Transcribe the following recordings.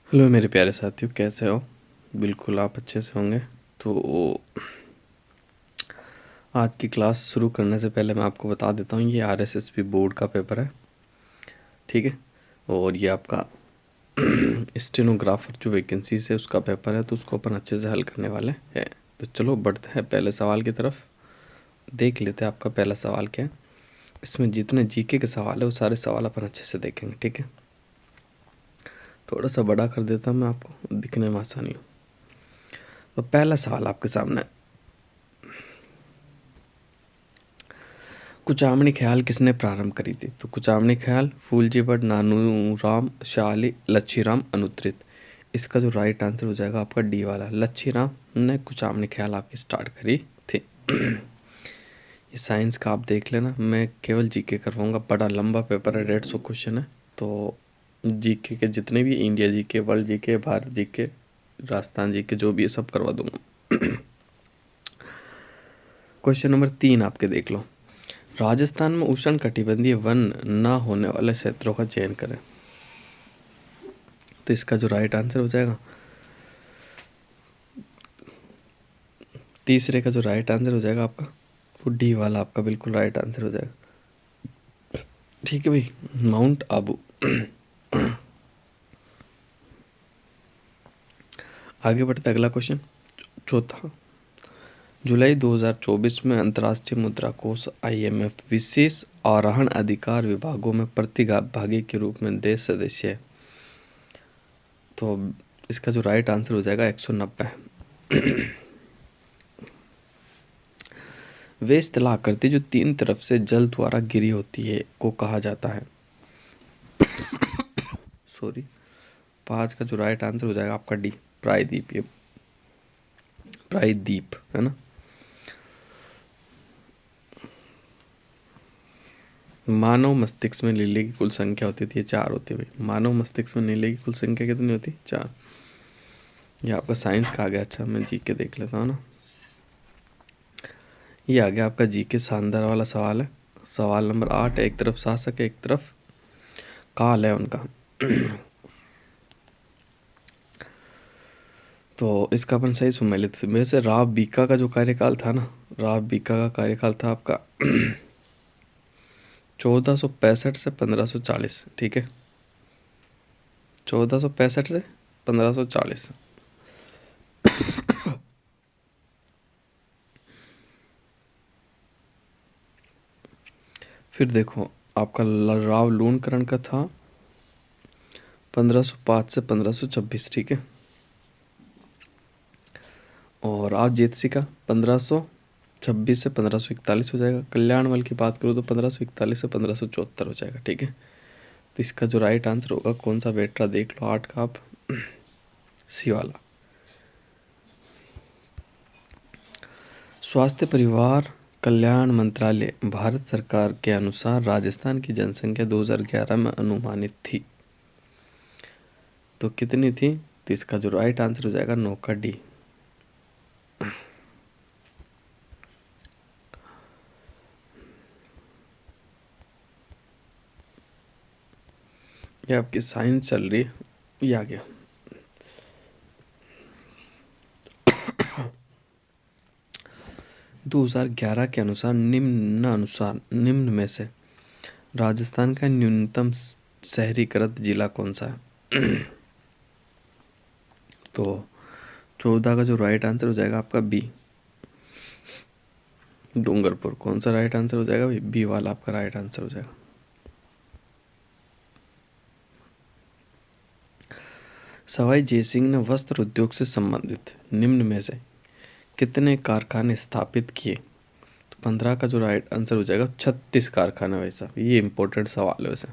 Hello मेरे प्यारे साथियों, कैसे हो? बिल्कुल आप अच्छे से होंगे। तो आज की क्लास शुरू करने से पहले मैं आपको बता देता हूँ, ये आरएसएसबी बोर्ड का पेपर है, ठीक है। और ये आपका स्टेनोग्राफर जो वैकेंसी है उसका पेपर है, तो उसको अपन अच्छे से हल करने वाले हैं। तो चलो बढ़ते हैं पहले सवाल की तरफ। देख लेते हैं आपका पहला सवाल क्या है। इसमें जितने जीके के सवाल है वो सारे सवाल अपन अच्छे से देखेंगे, ठीक है। थोड़ा सा बड़ा कर देता हूँ मैं, आपको दिखने में आसानी हो। तो पहला सवाल आपके सामने, कुचामणी ख्याल किसने प्रारंभ करी थी? तो कुचामणी ख्याल फूलजी भट्ट, नानूराम, शाली, लच्छीराम, अनुत्रित। इसका जो राइट आंसर हो जाएगा आपका डी वाला, लच्छीराम ने कुचामणी ख्याल आपकी स्टार्ट करी थी। ये साइंस का आप देख लेना, मैं केवल जीके करवाऊंगा, बड़ा लंबा पेपर है, 150 क्वेश्चन है। तो जीके के जितने भी, India GK, world GK, Bharat GK, Rajasthan GK, जो भी है सब करवा दूंगा। क्वेश्चन नंबर 3 आपके देख लो। राजस्थान में उष्ण कटिबंधीय वन न होने वाले क्षेत्रों का चयन करें। तो इसका जो राइट आंसर हो जाएगा, तीसरे का जो राइट आंसर हो जाएगा आपका, वो डी वाला आपका बिल्कुल राइट आंसर हो जाएगा, ठीक है भाई, माउंट आबू। आगे बढ़ते अगला क्वेश्चन, चौथा। जुलाई 2024 में अंतर्राष्ट्रीय मुद्रा कोष IMF विशेष आरोहण अधिकार विभागों में प्रतिभागी के रूप में देश सदस्य है। तो इसका जो राइट आंसर हो जाएगा 190। वे स्थलाकृति जो 3 तरफ से जल द्वारा घिरी होती है को कहा जाता है। सॉरी, 5 का जो राइट आंसर हो जाएगा आपका डी, प्रायद्वीप। ये प्रायद्वीप है ना। मानव मस्तिष्क में नीले की कुल संख्या होती थी, 4 होती है भाई। मानव मस्तिष्क में नीले की कुल संख्या कितनी होती? 4। ये आपका साइंस का आ गया। अच्छा, मैं जी के देख लेता हूँ ना। ये आ गया आपका जी के शानदार वाला सवाल है। सवाल नंबर 8, एक तरफ शासक एक तरफ काल है उनका। तो इसका अपन सही सुमेलित, वैसे राव बीका का जो कार्यकाल था ना, राव बीका का कार्यकाल था आपका 1465 से 1540, ठीक है। 1465 से 1540। फिर देखो आपका राव लूणकरण का था 1505 से 1526, ठीक है। और राव जेतसी का 1526 से 1541 हो जाएगा। कल्याणमल की बात करूँ तो 1541 से 1574 हो जाएगा, ठीक है। तो इसका जो राइट आंसर होगा, कौन सा बेटा देख लो 8 का आप, सी वाला। स्वास्थ्य परिवार कल्याण मंत्रालय भारत सरकार के अनुसार राजस्थान की जनसंख्या 2011 में अनुमानित थी, तो कितनी थी? तो इसका जो राइट आंसर हो जाएगा 9 का डी। ये आपकी साइंस चल रही है, ये आ गया। दो 2011 के अनुसार निम्न में से राजस्थान का न्यूनतम शहरीकृत जिला कौन सा है? तो 14 का जो राइट आंसर हो जाएगा आपका बी, डूंगरपुर। कौन सा राइट आंसर हो जाएगा भाई? बी वाला आपका राइट आंसर हो जाएगा। सवाई जयसिंह ने वस्त्र उद्योग से संबंधित निम्न में से कितने कारखाने स्थापित किए? तो 15 का जो राइट आंसर हो जाएगा 36 कारखाने। वैसा ये इंपॉर्टेंट सवाल है वैसे,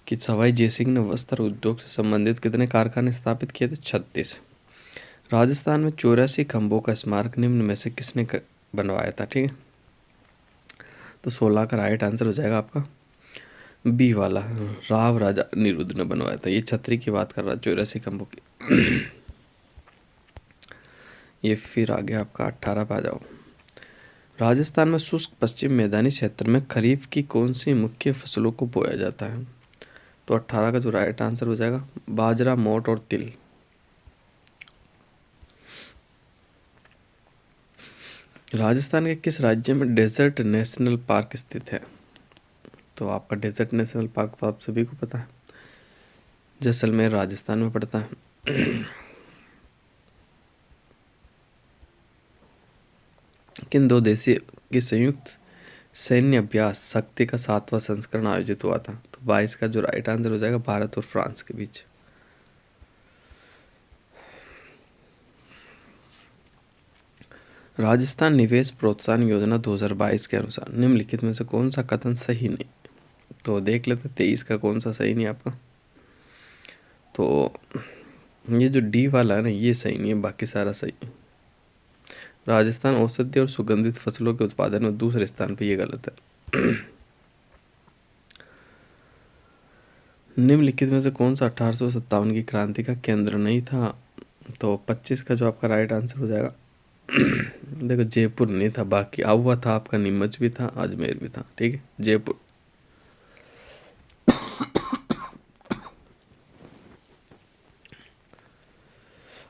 कि सवाई जयसिंह ने वस्त्र उद्योग से संबंधित कितने कारखाने स्थापित किए थे? 36। राजस्थान में 84 खंभों का स्मारक निम्न में से किसने बनवाया था? ठीक है, तो 16 का राइट आंसर हो जाएगा आपका बी वाला, राव राजा निरुद्ध ने बनवाया था। ये छतरी की बात कर रहा है, 84 खंभों की। ये फिर आ गया आपका 18 पे आ जाओ। राजस्थान में शुष्क पश्चिम मैदानी क्षेत्र में खरीफ की कौन सी मुख्य फसलों को बोया जाता है? तो 18 का जो राइट आंसर हो जाएगा बाजरा, मोट और तिल। राजस्थान के किस राज्य में डेजर्ट नेशनल पार्क स्थित है? तो आपका डेजर्ट नेशनल पार्क तो आप सभी को पता है, जैसलमेर राजस्थान में पड़ता है। किन दो देशों की संयुक्त सैन्य अभ्यास शक्ति का 7वां संस्करण आयोजित हुआ था? तो 22 का जो राइट आंसर हो जाएगा भारत और फ्रांस के बीच। राजस्थान निवेश प्रोत्साहन योजना 2022 के अनुसार निम्नलिखित में से कौन सा कथन सही नहीं? तो देख लेते 23 का कौन सा सही नहीं आपका। तो ये जो डी वाला है ना, ये सही नहीं है, बाकी सारा सही है। राजस्थान औषधीय और सुगंधित फसलों के उत्पादन में दूसरे स्थान पे, ये गलत है। निम्नलिखित में से कौन सा 1857 की क्रांति का केंद्र नहीं था? तो 25 का जो आपका राइट आंसर हो जाएगा देखो जयपुर नहीं था, बाकी आउवा था आपका, नीमच भी था, अजमेर भी था। ठीक है, जयपुर।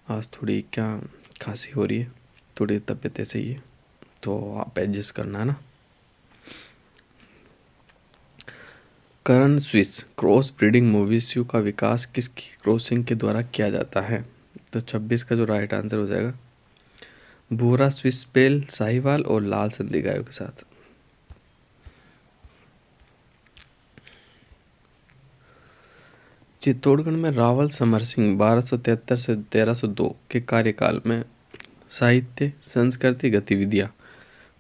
आज थोड़ी क्या खांसी हो रही है, थोड़ी तबीयत ऐसे ही है, तो आप एडजस्ट करना है ना। करण स्विस क्रॉस ब्रीडिंग मवेशियों का विकास किसकी क्रॉसिंग के द्वारा किया जाता है? तो 26 का जो राइट आंसर हो जाएगा भूरा स्विस पेल, साहिवाल और लाल सिंधी गायों के साथ। चित्तौड़गढ़ में रावल समर सिंह 1273 से 1302 के कार्यकाल में साहित्य, संस्कृति गतिविधियां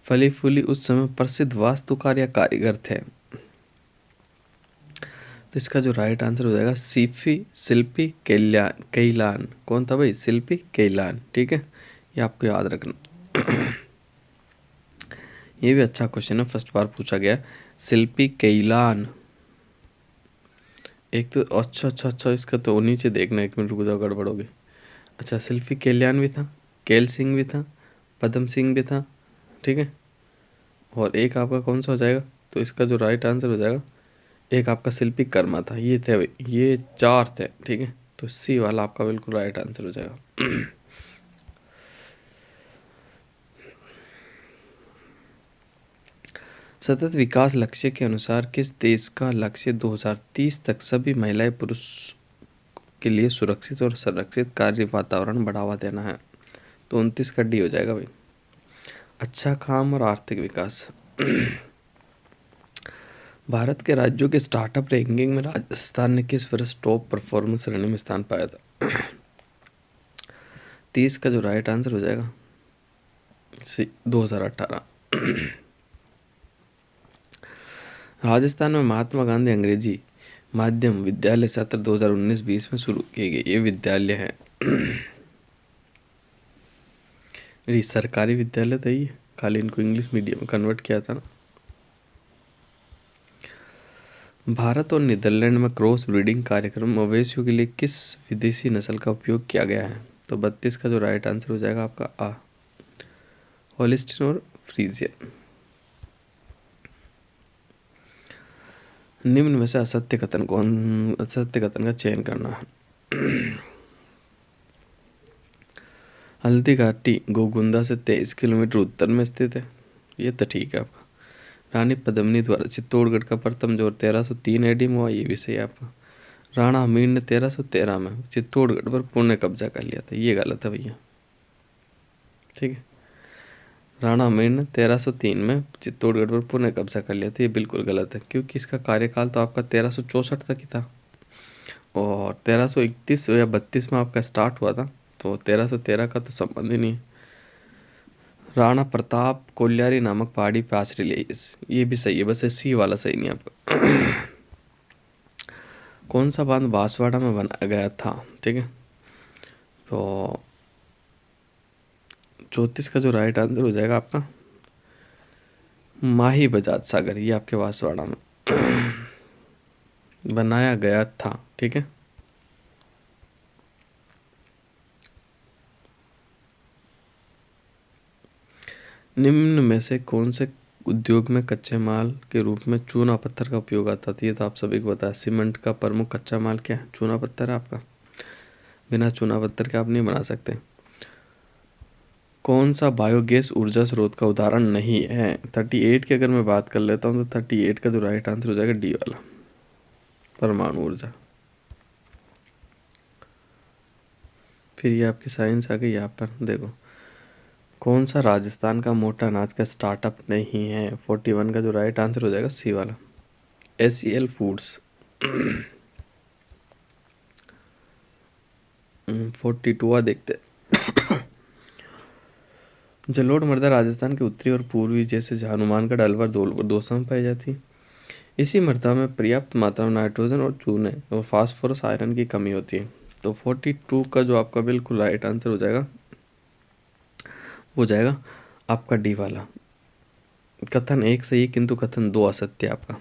फली फूली उस समय प्रसिद्ध वास्तुकार या कारीगर थे? तो इसका जो राइट आंसर हो जाएगा शिल्पी कैलान। कौन था भाई? शिल्पी कैलान। ठीक है, ये आपको याद रखना। ये भी अच्छा क्वेश्चन है, फर्स्ट बार पूछा गया। शिल्पी कैलान। एक तो अच्छा, इसका तो नीचे देखना, एक मिनट रुक जाओ, गड़बड़ होगी। अच्छा, शिल्पी कल्याण भी था, कैल सिंह भी था, पद्म सिंह भी था। ठीक है, और एक आपका कौन सा हो जाएगा? तो इसका जो राइट आंसर हो जाएगा, एक आपका शिल्पी कर्मा था। ये थे भाई, ये 4 थे। ठीक है, तो सी वाला आपका बिल्कुल राइट आंसर हो जाएगा। सतत विकास लक्ष्य के अनुसार किस देश का लक्ष्य 2030 तक सभी महिलाएं पुरुष के लिए सुरक्षित और संरक्षित कार्य वातावरण बढ़ावा देना है? तो 29 का डी हो जाएगा भाई, अच्छा काम और आर्थिक विकास। भारत के राज्यों के स्टार्टअप रैंकिंग में राजस्थान ने किस वर्ष टॉप परफॉर्मेंस श्रेणी में स्थान पाया था? 30 का जो राइट आंसर हो जाएगा 2018। राजस्थान में महात्मा गांधी अंग्रेजी माध्यम विद्यालय सत्र 2019-20 में शुरू किए गए ये विद्यालय है। ये सरकारी विद्यालय था, ये खाली इनको इंग्लिश मीडियम में कन्वर्ट किया था ना। भारत और नीदरलैंड में क्रॉस ब्रीडिंग कार्यक्रम मवेशियों के लिए किस विदेशी नस्ल का उपयोग किया गया है? तो 32 का जो राइट आंसर हो जाएगा आपका आ, होलिस्टीन और फ्रीजियन। निम्न में से असत्य कथन का चयन करना है। हल्दी घाटी गोगुंदा से 23 किलोमीटर उत्तर में स्थित है, ये तो ठीक है आपका। रानी पद्मिनी द्वारा चित्तौड़गढ़ का प्रथम जोर 1303 एडी में हुआ, ये भी सही है आपका। राणा हमीर ने 1313 में चित्तौड़गढ़ पर पूर्ण कब्जा कर लिया था, ये गलत है भैया। ठीक है, राणा हमीर ने 1303 में चित्तौड़गढ़ पर पूर्ण कब्जा कर लिया था, ये बिल्कुल गलत है, क्योंकि इसका कार्यकाल तो आपका 1364 तक ही था और 1331 या 32 में आपका स्टार्ट हुआ था, तो 1313 का तो संबंध ही नहीं है। राणा प्रताप कोल्यारी नामक पहाड़ी पे आश्रय लिया, ये भी सही है, बस सी वाला सही नहीं आपका। कौन सा बांध बांसवाड़ा में बनाया गया था? ठीक है, तो 34 का जो राइट आंसर हो जाएगा आपका माही बजाज सागर, ये आपके बांसवाड़ा में बनाया गया था। ठीक है, निम्न में से कौन से उद्योग में कच्चे माल के रूप में चूना पत्थर का उपयोग आता था। ये तो आप सभी को पता है। सीमेंट का प्रमुख कच्चा माल क्या है? चूना पत्थर है आपका। बिना चूना पत्थर के आप नहीं बना सकते। कौन सा बायोगैस ऊर्जा स्रोत का उदाहरण नहीं है? 38 की अगर मैं बात कर लेता हूँ तो 38 का जो राइट आंसर हो जाएगा डी वाला, परमाणु ऊर्जा। फिर ये आपकी साइंस आ गई। यहाँ पर देखो, कौन सा राजस्थान का मोटा अनाज का स्टार्टअप नहीं है? 41 का जो राइट आंसर हो जाएगा सी वाला, SEL फूड्स। 42 देखते। जलोढ़ मृदा राजस्थान के उत्तरी और पूर्वी जैसे हनुमानगढ़, अलवर, धौलपुर, दौसा में पाई जाती है। इसी मृदा में पर्याप्त मात्रा में नाइट्रोजन और चूने और फास्फोरस आयरन की कमी होती है। तो 42 का जो आपका बिल्कुल राइट आंसर हो जाएगा आपका डी वाला। कथन 1 सही है किंतु कथन 2 असत्य है आपका।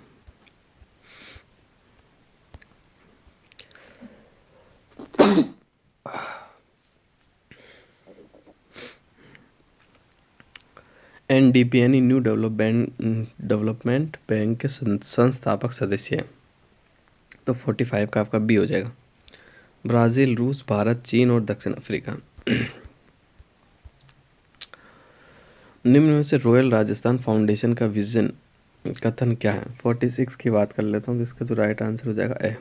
NDP यानी न्यू डेवलपमेंट बैंक के संस्थापक सदस्य हैं। तो 45 का आपका बी हो जाएगा। ब्राज़ील, रूस, भारत, चीन और दक्षिण अफ्रीका। निम्न में से रॉयल राजस्थान फाउंडेशन का विजन कथन क्या है? 46 की बात कर लेता हूँ तो इसका जो राइट आंसर हो जाएगा ए,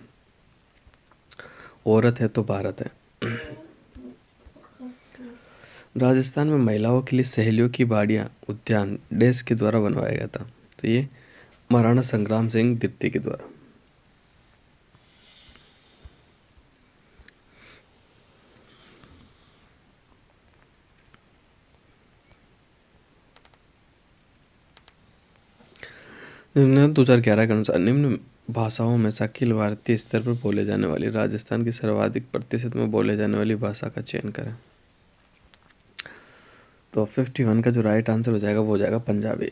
औरत है तो भारत है। राजस्थान में महिलाओं के लिए सहेलियों की बाड़ियाँ उद्यान डैश के द्वारा बनवाया गया था। तो ये महाराणा संग्राम सिंह द्वितीय के द्वारा। निम्न 2011 के अनुसार निम्न भाषाओं में से अखिल भारतीय स्तर पर बोले जाने वाली राजस्थान की सर्वाधिक प्रतिशत में बोले जाने वाली भाषा का चयन करें। तो 51 का जो राइट आंसर हो जाएगा वो हो जाएगा पंजाबी।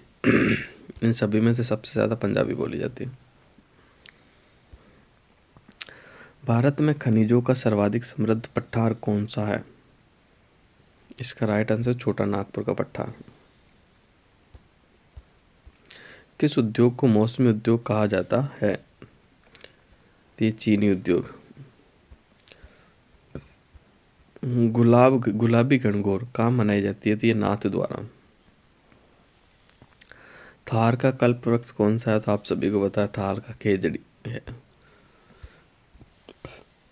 इन सभी में से सबसे ज़्यादा पंजाबी बोली जाती है। भारत में खनिजों का सर्वाधिक समृद्ध पठार कौन सा है? इसका राइट आंसर छोटा नागपुर का पठार। किस उद्योग को मौसमी उद्योग कहा जाता है? ये चीनी उद्योग। गुलाबी गणगौर कहाँ मनाई जाती है? तो ये नाथ द्वारा। थार का कल्प वृक्ष कौन सा है? तो आप सभी को पता है, थार का खेजड़ी है।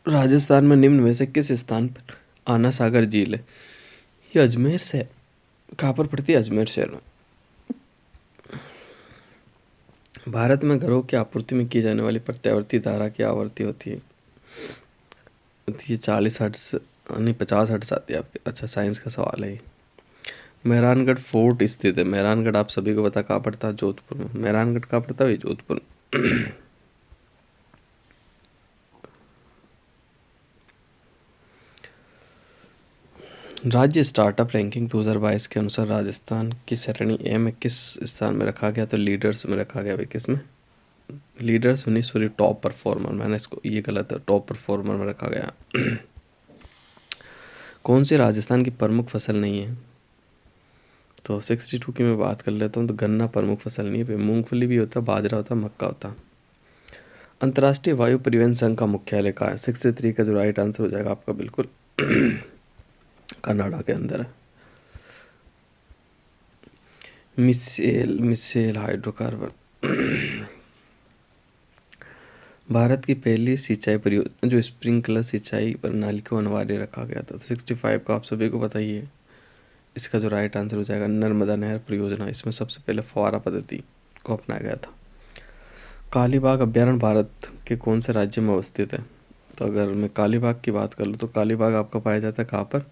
राजस्थान में निम्न में से किस स्थान पर आना सागर झील है? ये अजमेर से कहाँ पर पड़ती है? अजमेर शहर में। भारत में घरों की आपूर्ति में की जाने वाली प्रत्यावर्ती धारा की आवृत्ति होती है? तो ये 40 हर्ट्ज नहीं 50 हर्ट्ज आती है आपके। अच्छा, साइंस का सवाल है। मेहरानगढ़ फोर्ट स्थित है। मेहरानगढ़ आप सभी को पता कहाँ पड़ता है? जोधपुर में। मेहरानगढ़ कहाँ पड़ता है? जोधपुर में। राज्य स्टार्टअप रैंकिंग 2022 के अनुसार राजस्थान की श्रेणी ए में किस स्थान में रखा गया? तो लीडर्स में रखा गया भाई। किस में? लीडर्स में नहीं, सॉरी, टॉप परफॉर्मर। मैंने इसको ये गलत है, टॉप परफॉर्मर में रखा गया। कौन सी राजस्थान की प्रमुख फसल नहीं है? तो 62 की मैं बात कर लेता हूँ तो गन्ना प्रमुख फसल नहीं है। मूंगफली भी होता, बाजरा होता, मक्का होता। अंतर्राष्ट्रीय वायु परिवहन संघ का मुख्यालय कहाँ है? 63 का जो राइट आंसर हो जाएगा आपका बिल्कुल कनाडा के अंदर है। Micelle hydrocarbon. भारत की पहली सिंचाई परियोजना जो स्प्रिंकलर सिंचाई प्रणाली को अनिवार्य रखा गया था। 65 का आप सभी को बताइए। इसका जो राइट आंसर हो जाएगा नर्मदा नहर परियोजना। इसमें सबसे पहले फव्वारा पद्धति को अपनाया गया था। कालीबाग अभ्यारण्य भारत के कौन से राज्य में अवस्थित है? तो अगर मैं कालीबाग की बात कर लूँ तो कालीबाग आपका पाया जाता है कहाँ पर?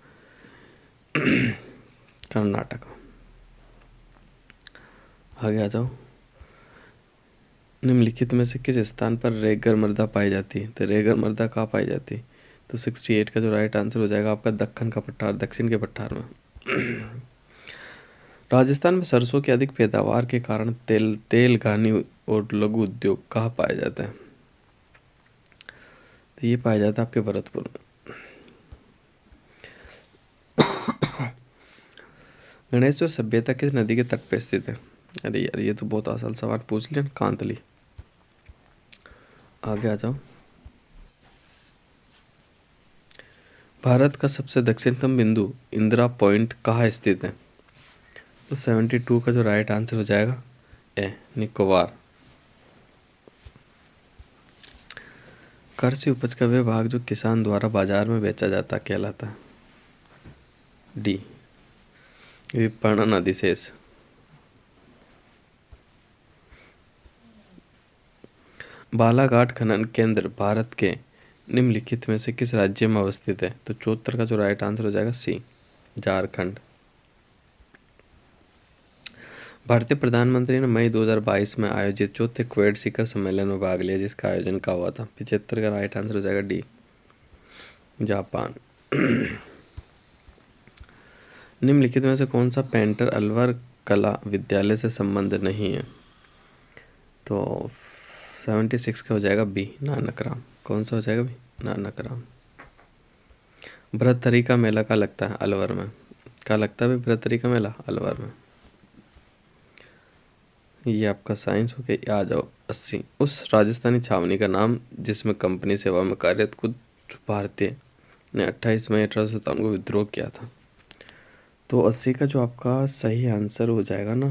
कर्नाटक। आगे आ जाओ। निम्नलिखित में से किस स्थान पर रेगर मृदा पाई जाती है? तो रेगर मृदा कहाँ पाई जाती है? तो 68 का जो राइट आंसर हो जाएगा आपका दक्कन का पठार, दक्षिण के पठार में। राजस्थान में सरसों की अधिक पैदावार के कारण तेल घानी और लघु उद्योग कहाँ पाए जाते हैं? तो ये पाया जाता है आपके भरतपुर में। गणेश्वर सभ्यता किस नदी के तट पर स्थित है? अरे यार ये तो बहुत आसान सवाल पूछ लिया, कांतली। आगे आ जाओ। भारत का सबसे दक्षिणतम बिंदु इंदिरा पॉइंट कहाँ स्थित है? तो 72 का जो राइट आंसर हो जाएगा ए, निकोबार। कृषि उपज का वे भाग जो किसान द्वारा बाजार में बेचा जाता कहलाता है? डी, विपणन अधिशेष। बालाघाट खनन केंद्र भारत के निम्नलिखित में से किस राज्य में अवस्थित है? तो 74 का जो राइट आंसर हो जाएगा सी, झारखंड। भारतीय प्रधानमंत्री ने मई 2022 में आयोजित चौथे क्वेड शिखर सम्मेलन में भाग लिया, जिसका आयोजन कहाँ हुआ था? 75 का राइट आंसर हो जाएगा डी, जापान। निम्नलिखित में से कौन सा पेंटर अलवर कला विद्यालय से संबंध नहीं है? तो 76 का हो जाएगा बी, नानक राम। कौन सा हो जाएगा भी? नानक राम। भरतहरि का मेला कहाँ लगता है? अलवर में। कहाँ लगता है भाई भरतहरि का मेला? अलवर में। ये आपका साइंस हो गया। आ जाओ 80। उस राजस्थानी छावनी का नाम जिसमें कंपनी सेवा में कार्यरत कुछ भारतीय ने 28 मई 1857 को विद्रोह किया था। तो 80 का जो आपका सही आंसर हो जाएगा ना,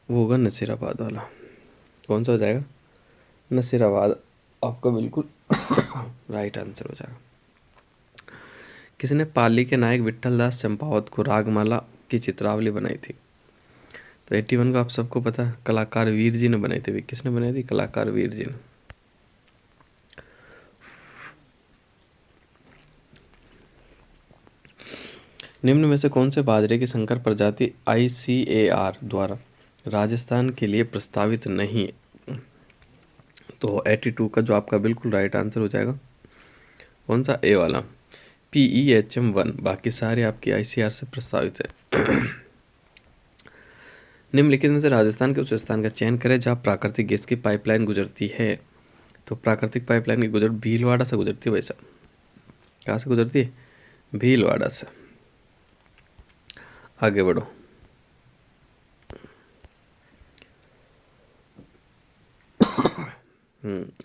वो होगा नसीराबाद वाला। कौन सा हो जाएगा? नसीराबाद आपका बिल्कुल राइट आंसर हो जाएगा। किसने पाली के नायक विट्ठल दास चंपावत को रागमाला की चित्रावली बनाई थी? तो 81 को आप सबको पता है, कलाकार वीर जी ने बनाई थी। किसने बनाई थी? कलाकार वीर जी ने। निम्न में से कौन से बाजरे की संकर प्रजाति ICAR द्वारा राजस्थान के लिए प्रस्तावित नहीं है? तो 82 का जो आपका बिल्कुल राइट आंसर हो जाएगा कौन सा? ए वाला, PEHM1। बाकी सारे आपकी ICAR से प्रस्तावित है। निम्नलिखित में से राजस्थान के उस स्थान का चयन करें जहाँ प्राकृतिक गैस की पाइपलाइन गुजरती है। तो प्राकृतिक पाइपलाइन की गुजर भीलवाड़ा से गुजरती है वैसा। कहाँ से गुजरती है? भीलवाड़ा से। आगे बढ़ो।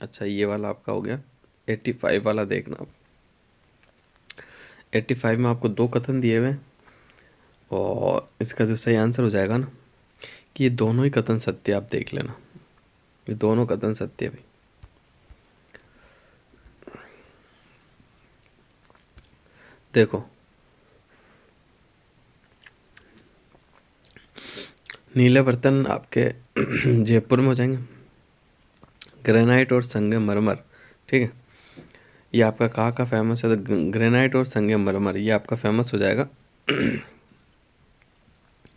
अच्छा ये वाला आपका हो गया। 85 वाला देखना आप। 85 में आपको 2 कथन दिए हुए, और इसका जो सही आंसर हो जाएगा ना, कि ये दोनों ही कथन सत्य। आप देख लेना, ये दोनों कथन सत्य है भाई। देखो, नीले बर्तन आपके जयपुर में हो जाएंगे। ग्रेनाइट और संगमरमर, ठीक है, ये आपका कहाँ का फेमस है? तो ग्रेनाइट और संगमरमर ये आपका फेमस हो जाएगा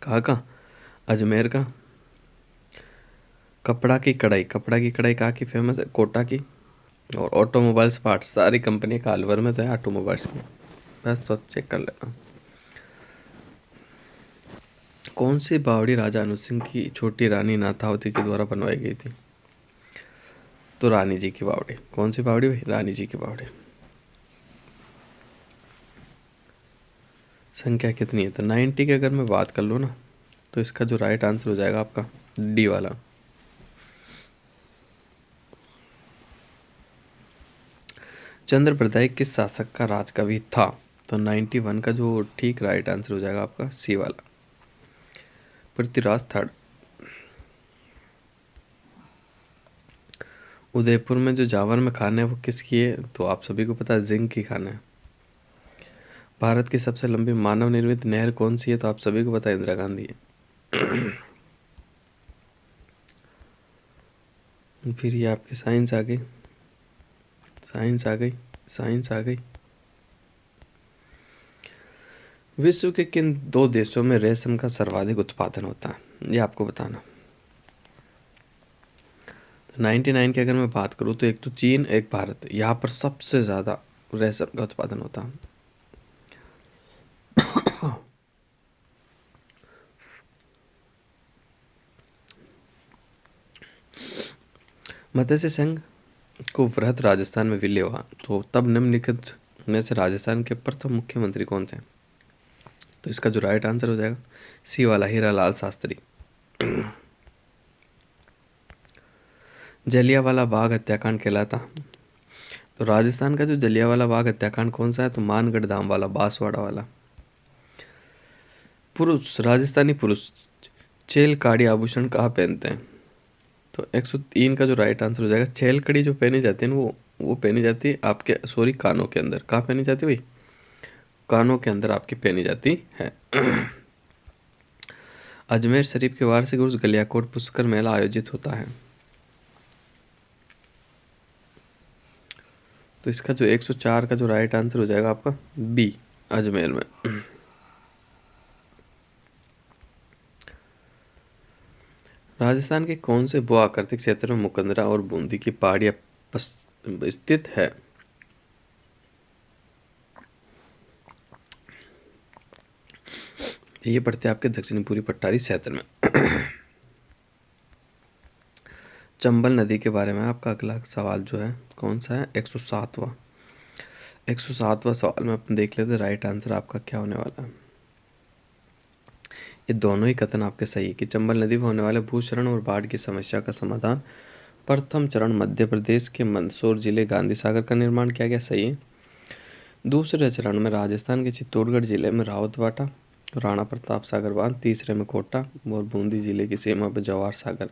कहाँ का? अजमेर का। कपड़ा की कढ़ाई कहाँ की फेमस है? कोटा की। और ऑटोमोबाइल्स पार्ट्स सारी कंपनी का अलवर में तो है ऑटोमोबाइल्स की। बस तो चेक कर लेना। कौन सी बावड़ी राजा अनुज सिंह की छोटी रानी नाथावती के द्वारा बनवाई गई थी? तो रानी जी की बावड़ी। कौन सी बावड़ी भाई? रानी जी की बावड़ी। संख्या कितनी है? तो 90 की अगर मैं बात कर लूँ ना, तो इसका जो राइट आंसर हो जाएगा आपका डी वाला। चंद्रप्रदाय किस शासक का राजकवि था? तो 91 का जो ठीक राइट आंसर हो जाएगा आपका सी वाला, पृथ्वीराज थर्ड। उदयपुर में जो जावर में खाना है वो किसकी है? तो आप सभी को पता है जिंक की खाना है। भारत की सबसे लंबी मानव निर्मित नहर कौन सी है? तो आप सभी को पता है इंदिरा गांधी है। फिर ये आपकी साइंस आ गई, साइंस आ गई, साइंस आ गई। विश्व के किन 2 देशों में रेशम का सर्वाधिक उत्पादन होता है? ये आपको बताना। 99 की अगर मैं बात करूँ तो एक तो चीन, एक भारत। यहाँ पर सबसे ज़्यादा रेशम का उत्पादन होता है। मत्स्य संघ को वृहद राजस्थान में विलय हुआ तो तब निम्नलिखित में से राजस्थान के प्रथम मुख्यमंत्री कौन थे? तो इसका जो राइट आंसर हो जाएगा सी वाला, हीरा लाल शास्त्री। जलियांवाला बाग हत्याकांड कहलाता। तो राजस्थान का जो जलियांवाला बाग हत्याकांड कौन सा है? तो मानगढ़ धाम वाला, बांसवाड़ा वाला। पुरुष, राजस्थानी पुरुष चेल काड़ी आभूषण कहाँ पहनते हैं? तो 103 का जो राइट आंसर हो जाएगा, चेल कड़ी जो पहनी जाती है ना, वो पहनी जाती है आपके, सॉरी, कानों के अंदर। कहाँ पहनी जाती है भाई? कानों के अंदर आपकी पहनी जाती है। अजमेर शरीफ के वार्षिक उर्स गलियाकोट पुष्कर मेला आयोजित होता है। तो इसका जो 104 का जो राइट आंसर हो जाएगा आपका बी, अजमेर में। राजस्थान के कौन से भू आकृतिक क्षेत्र में मुकंदरा और बूंदी की पहाड़ियां स्थित है? ये पड़ते हैं आपके दक्षिणी पूर्वी पट्टारी क्षेत्र में। चंबल नदी के बारे में आपका अगला सवाल जो है कौन सा है? 107वां सवाल में अपन देख लेते हैं राइट आंसर आपका क्या होने वाला है। ये दोनों ही कथन आपके सही है कि चंबल नदी में होने वाले भूक्षरण और बाढ़ की समस्या का समाधान। प्रथम चरण मध्य प्रदेश के मंदसौर जिले गांधी सागर का निर्माण किया गया, सही है। दूसरे चरण में राजस्थान के चित्तौड़गढ़ जिले में रावतवाटा, राणा प्रताप सागर बांध, तीसरे में कोटा और बूंदी जिले की सीमा पर जवाहर सागर।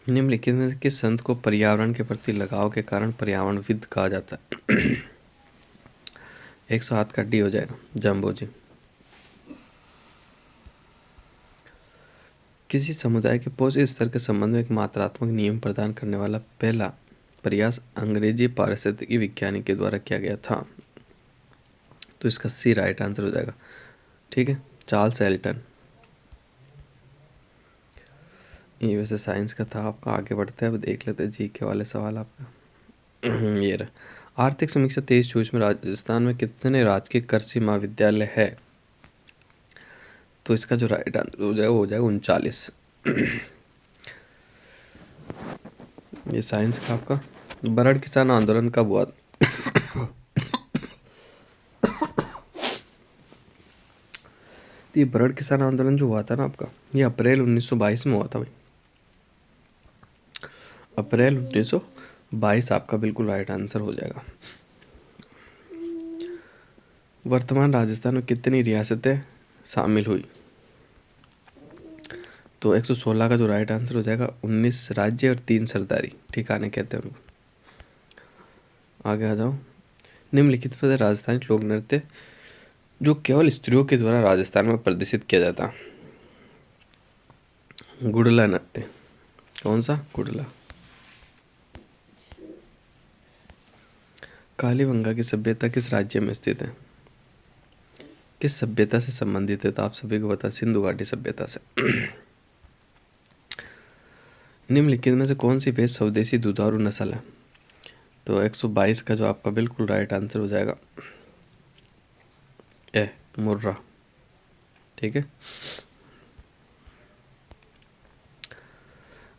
निम्नलिखित में से किस संत को पर्यावरण के प्रति लगाव के कारण पर्यावरणविद कहा जाता है? 107 का डी हो जाएगा, जम्बो जी। किसी समुदाय के पहुंच स्तर के संबंध में एक मात्रात्मक नियम प्रदान करने वाला पहला प्रयास अंग्रेजी पारिस्थितिकी विज्ञानी के द्वारा किया गया था। तो इसका सी राइट आंसर हो जाएगा। ठीक है, चार्ल्स एल्टन। ये वैसे साइंस का था आपका। आगे बढ़ते हैं, अब देख लेते हैं जी के वाले सवाल आपका। ये रहा। आर्थिक समीक्षा 23 में राजस्थान में कितने राजकीय कृषि महाविद्यालय है? तो इसका जो राइट आंसर हो जाएगा वो हो जाएगा 39। ये साइंस का आपका। बरड़ किसान आंदोलन कब हुआ? ये बरड़ किसान आंदोलन जो हुआ था ना आपका, ये अप्रैल 1922 में हुआ था भाई। अप्रैल 1922 आपका बिल्कुल राइट आंसर हो जाएगा। वर्तमान राजस्थान में कितनी रियासतें शामिल हुई? तो 116 का जो राइट आंसर हो जाएगा 19 राज्य और 3 सरदारी ठिकाने कहते हैं उनको। आगे आ जाओ। निम्नलिखित में से राजस्थानी लोक नृत्य जो केवल स्त्रियों के द्वारा राजस्थान में प्रदर्शित किया जाता? गुड़ला नृत्य। कौन सा? गुड़ला। कालीबंगा की सभ्यता किस राज्य में स्थित है? किस सभ्यता से संबंधित है? तो आप सभी को पता, सिंधु घाटी सभ्यता से। निम्नलिखित में से कौन सी भैंस स्वदेशी दुधारू नस्ल है? तो 122 का जो आपका बिल्कुल राइट आंसर हो जाएगा ए, मुर्रा। ठीक है।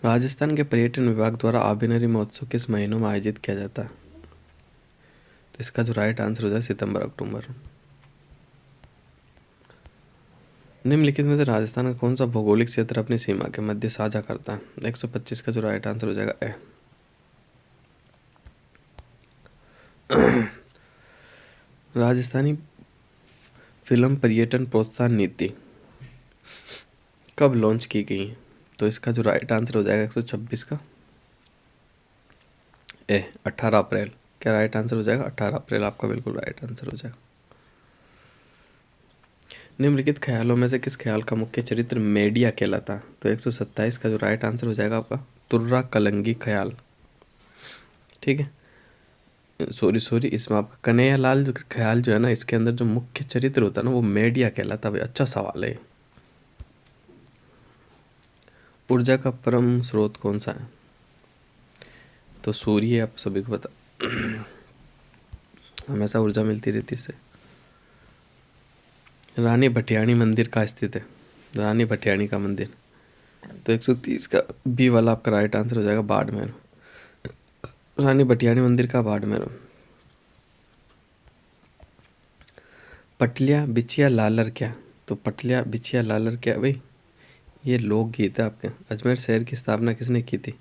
राजस्थान के पर्यटन विभाग द्वारा आबिनरी महोत्सव किस महीनों में आयोजित किया जाता है? तो इसका जो राइट आंसर हो जाए सितंबर अक्टूबर। निम्नलिखित में से राजस्थान का कौन सा भौगोलिक क्षेत्र अपनी सीमा के मध्य साझा करता है? 125 का जो राइट आंसर हो जाएगा ए। राजस्थानी फिल्म पर्यटन प्रोत्साहन नीति कब लॉन्च की गई है? तो इसका जो राइट आंसर हो जाएगा 126 का ए, 18 अप्रैल। क्या राइट आंसर हो जाएगा? 18 अप्रैल आपका बिल्कुल राइट आंसर हो जाएगा। निम्नलिखित ख्यालों में से किस ख्याल का मुख्य चरित्र मेडिया कहलाता? तो 127 का जो राइट आंसर हो जाएगा आपका तुर्रा कलंगी ख्याल। ठीक है, सॉरी, इसमें आपका कन्हैयालाल जो ख्याल जो है ना, इसके अंदर जो मुख्य चरित्र होता है ना वो मेडिया कहलाता है। अच्छा सवाल है। ऊर्जा का परम स्रोत कौन सा है? तो सूर्य है, आप सभी को पता। हमेशा ऊर्जा मिलती रहती है इससे। रानी भटियाणी मंदिर कहाँ स्थित है? रानी भटियाणी का मंदिर। तो 130 का बी वाला आपका राइट आंसर हो जाएगा बाड़मेर। रानी भटियाणी मंदिर का बाड़मेर। पटलिया बिछिया लालर क्या? तो पटलिया बिछिया लालर क्या भाई? ये लोकगीत है आपके। अजमेर शहर की स्थापना किसने की थी?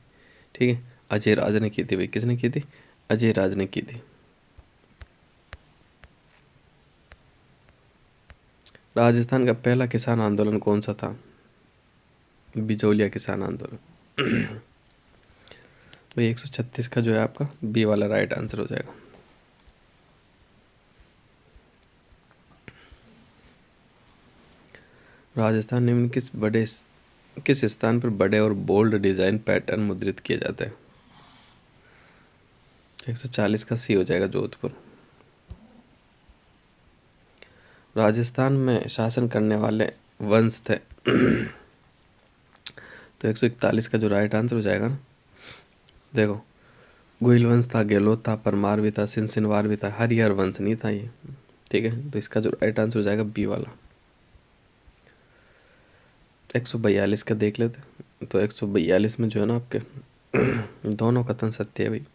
ठीक है, अजय राज ने की थी भाई। किसने की थी? अजय राज ने की थी। राजस्थान का पहला किसान आंदोलन कौन सा था? बिजौलिया किसान आंदोलन। भाई 136 का जो है आपका बी वाला राइट आंसर हो जाएगा। राजस्थान निम्न किस स्थान पर बड़े और बोल्ड डिजाइन पैटर्न मुद्रित किए जाते हैं? 140 का सी हो जाएगा, जोधपुर। राजस्थान में शासन करने वाले वंश थे। तो 141 का जो राइट आंसर हो जाएगा ना, देखो, गोइल वंश था, गहलोत था, परमार भी था, सिनसिनवार भी था, हरिहर वंश नहीं था ये। ठीक है, तो इसका जो राइट आंसर हो जाएगा बी वाला। 142 का देख लेते। तो 142 में जो है ना आपके दोनों कथन सत्य है भाई।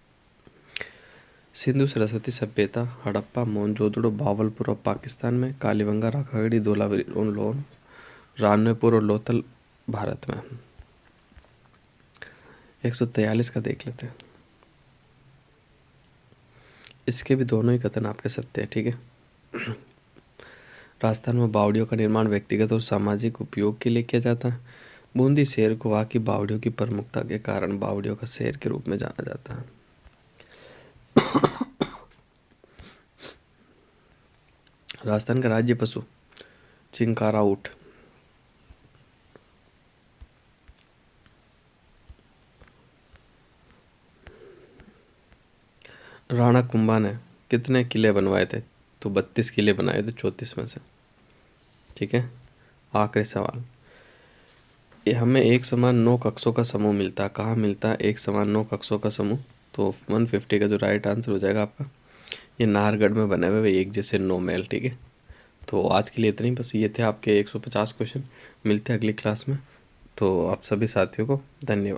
सिंधु सरस्वती सभ्यता हड़प्पा मोहनजोदड़ो भावलपुर और पाकिस्तान में, कालीबंगा राखागढ़ी धोलावीरी लोन रानवेपुर और लोथल भारत में। 143 का देख लेते हैं। इसके भी दोनों ही कथन आपके सत्य है। ठीक है। राजस्थान में बावड़ियों का निर्माण व्यक्तिगत और सामाजिक उपयोग के लिए किया जाता है। बूंदी शहर को वहाँ की बावड़ियों की प्रमुखता के कारण बावड़ियों का शहर के रूप में जाना जाता है। राजस्थान का राज्य पशु चिंकारा ऊँट। राणा कुंभा ने कितने किले बनवाए थे? तो 32 किले बनाए थे 34 में से। ठीक है, आखिरी सवाल। ये हमें एक समान 9 कक्षों का समूह मिलता है। कहाँ मिलता है एक समान 9 कक्षों का समूह? तो 150 का जो राइट आंसर हो जाएगा आपका, ये नाहरगढ़ में बने हुए एक जैसे 9 महल। ठीक है, तो आज के लिए इतनी बस, ये थे आपके 150 क्वेश्चन। मिलते हैं अगली क्लास में। तो आप सभी साथियों को धन्यवाद।